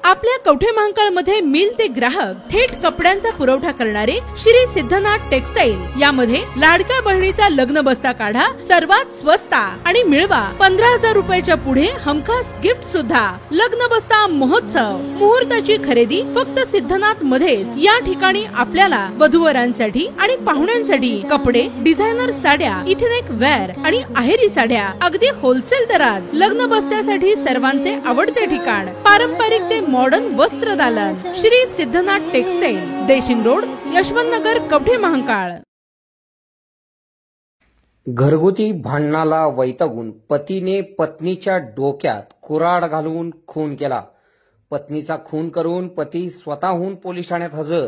आपल्या कवठे महांकाळ मध्ये मिल ते ग्राहक थेट कपड्यांचा पुरवठा करणारे श्री सिद्धनाथ टेक्सटाईल यामध्ये लाडक्या बहिणीचा लग्न बस्ता काढा सर्वात स्वस्त आणि मिळवा 15,000 रुपयाच्या पुढे हमखास गिफ्ट सुद्धा। लग्न बस्ता महोत्सव मुहूर्ताची खरेदी फक्त सिद्धनाथ मध्ये। या ठिकाणी आपल्याला वधूवरांसाठी आणि पाहुण्यांसाठी कपडे, डिझायनर साड्या, इथेनिक वेअर आणि आहेरी साड्या अगदी होलसेल दरात। लग्न बस्त्यासाठी सर्वांचे आवडते ठिकाण पारंपरिक ते मॉडर्न वस्त्र दालन श्री सिद्धनाथ टेक्सटाईल, देशिंग रोड, यशवंत नगर, कवठे महांकाळ। घरगुती भांडणाला वैतागून पतीने पत्नीच्या डोक्यात कुऱ्हाड घालून खून केला। पत्नीचा खून करून पती स्वतःहून पोलीस ठाण्यात हजर।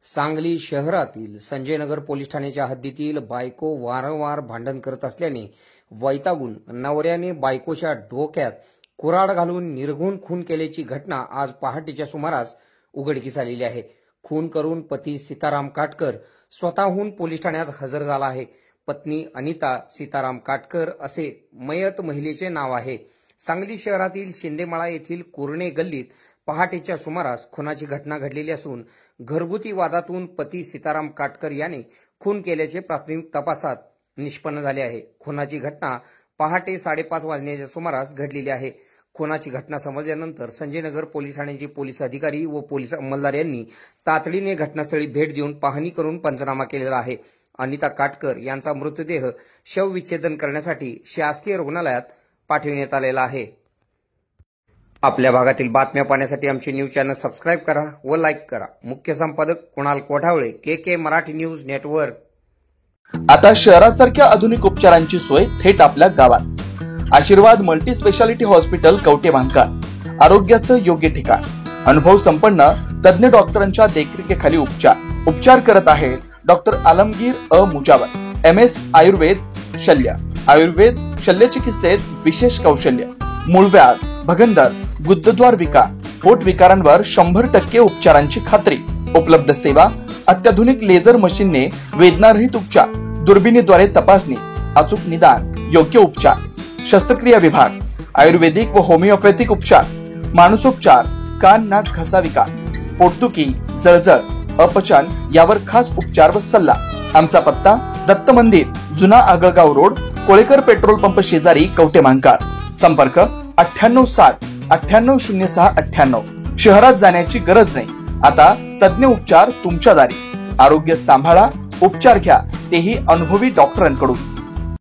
सांगली शहरातील संजयनगर पोलीस ठाण्याच्या हद्दीतील बायको वारंवार भांडण करत असल्याने वैतागून नवऱ्याने बायकोच्या डोक्यात कुऱ्हाड घालून निर्घृण खून केल्याची घटना आज पहाटेच्या सुमारास उघडकीस आलेली आहे। खून करून पती सीताराम काटकर स्वतःहून पोलीस ठाण्यात हजर झाला आहे। पत्नी अनिता सीताराम काटकर असे मयत महिलेचे नाव आहे। सांगली शहरातील शिंदेमाळा येथील कुरणे गल्लीत पहाटेच्या सुमारास खुनाची घटना घडलेली असून घरगुती वादातून पती सीताराम काटकर याने खून केल्याचे प्राथमिक तपासात निष्पन्न झाले आहे। खुनाची घटना पहाटे 5:30 वाजण्याच्या सुमारास घडलेली आहे। खुनाची घटना समजल्यानंतर संजयनगर पोलीस ठाण्याचे पोलीस अधिकारी व पोलीस अंमलदार यांनी तातडीने घटनास्थळी भेट देऊन पाहणी करून पंचनामा केलेला आहे। अनिता काटकर यांचा मृतदेह शवविच्छेदन करण्यासाठी शासकीय रुग्णालयात पाठविण्यात आलेला आहे। आपल्या भागातील बातम्या पाहण्यासाठी आमचे न्यूज चॅनल सबस्क्राइब करा व लाईक करा। मुख्य संपादक कुणाल कोठावळे, के मराठी न्यूज नेटवर्क। आता शहरासारख्या आधुनिक उपचारांची सोय थेट आपल्या गावात। आशीर्वाद multi speciality hospital, Kavathe Mahankal. आरोग्याचं योग्य ठिकाण, अनुभव संपन्न तज्ञ डॉक्टरांच्या देखरेखीखाली उपचार करत आहेत डॉक्टर आलमगीर मुजावर। MS आयुर्वेद शल्य, आयुर्वेद शल्य चिकित्सेत विशेष कौशल्य। मूळव्याध, भगंदर, गुदद्वार विकार, पोट विकारांवर 100% उपचारांची खात्री। उपलब्ध सेवा अत्याधुनिक लेझर मशीनने वेदनारहित उपचार, दुर्बिणीद्वारे तपासणी, अचूक निदान, योग्य उपचार। शस्त्रक्रिया विभाग, आयुर्वेदिक व होमिओपॅथिक उपचार, मानसोपचार, कान नाक घसा विकार, पोटदुखी, जळजळ, अपचन यावर खास उपचार व सल्ला। आमचा पत्ता दत्त मंदिर, जुना Agalgaon road, Kolekar petrol pump शेजारी, कवठे महांकाळ। संपर्क 9860 9806 98। शहरात जाण्याची गरज नाही, आता तज्ञ उपचार तुमच्या दारी। आरोग्य सांभाळा, उपचार घ्या, तेही अनुभवी डॉक्टरांकडून।